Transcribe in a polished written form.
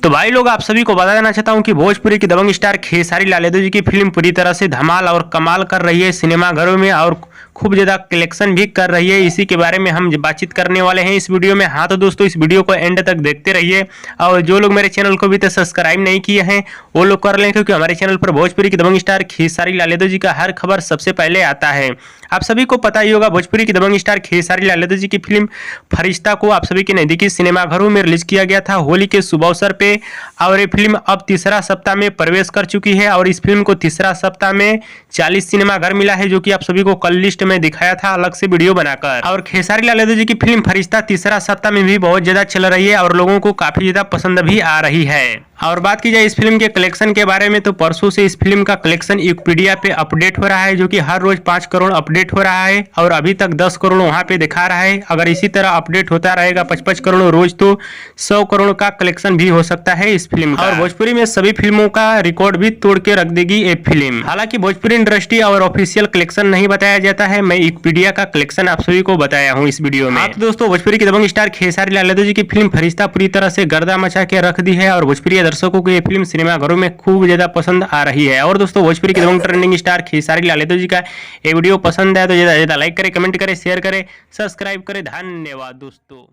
तो भाई लोग आप सभी को बता देना चाहता हूं कि भोजपुरी की दबंग स्टार खेसारी लाल यादव जी की फिल्म पूरी तरह से धमाल और कमाल कर रही है सिनेमाघरों में और खूब ज़्यादा कलेक्शन भी कर रही है। इसी के बारे में हम बातचीत करने वाले हैं इस वीडियो में। हाँ तो दोस्तों इस वीडियो को एंड तक देखते रहिए और जो लोग मेरे चैनल को भी तो सब्सक्राइब नहीं किए हैं वो लोग कर लें, क्योंकि हमारे चैनल पर भोजपुरी की दबंग स्टार खेसारी लाल यादव जी का हर खबर सबसे पहले आता है। आप सभी को पता ही होगा भोजपुरी की दबंग स्टार खेसारी लाल यादव जी की फिल्म फरिश्ता को आप सभी के नजदीकी सिनेमाघरों में रिलीज किया गया था होली के शुभ अवसर पे, और ये फिल्म अब तीसरा सप्ताह में प्रवेश कर चुकी है और इस फिल्म को तीसरा सप्ताह में 40 सिनेमाघर मिला है, जो कि आप सभी को कल लिस्ट में दिखाया था अलग से वीडियो बनाकर। और खेसारी लाल यादव जी की फिल्म फरिश्ता तीसरा सप्ताह में भी बहुत ज्यादा चल रही है और लोगों को काफी ज्यादा पसंद भी आ रही है। और बात की जाए इस फिल्म के कलेक्शन के बारे में तो परसों से इस फिल्म का कलेक्शन विकिपीडिया पे अपडेट हो रहा है, जो कि हर रोज 5 करोड़ अपडेट हो रहा है और अभी तक 10 करोड़ वहां पे दिखा रहा है। अगर इसी तरह अपडेट होता रहेगा 55 करोड़ रोज तो 100 करोड़ का कलेक्शन भी हो सकता है इस फिल्म का। और भोजपुरी में सभी फिल्मों का रिकॉर्ड भी तोड़ के रख देगी ये फिल्म। हालांकि भोजपुरी इंडस्ट्री और ऑफिशियल कलेक्शन नहीं बताया जाता है, मैं विकिपीडिया का कलेक्शन आप सभी को बताया हूँ इस वीडियो में। तो दोस्तों भोजपुरी की दबंग स्टार खेसारी लाल यादव जी की फिल्म फरिश्ता पूरी तरह से गर्दा मचा के रख दी है और भोजपुरी दर्शकों को ये फिल्म सिनेमाघरों में खूब ज्यादा पसंद आ रही है। और दोस्तों भोजपुरी की दबंग ट्रेंडिंग स्टार खेसारी लाल यादव जी का ये वीडियो पसंद है तो ज्यादा लाइक करें, कमेंट करें, शेयर करें, सब्सक्राइब करें। धन्यवाद दोस्तों।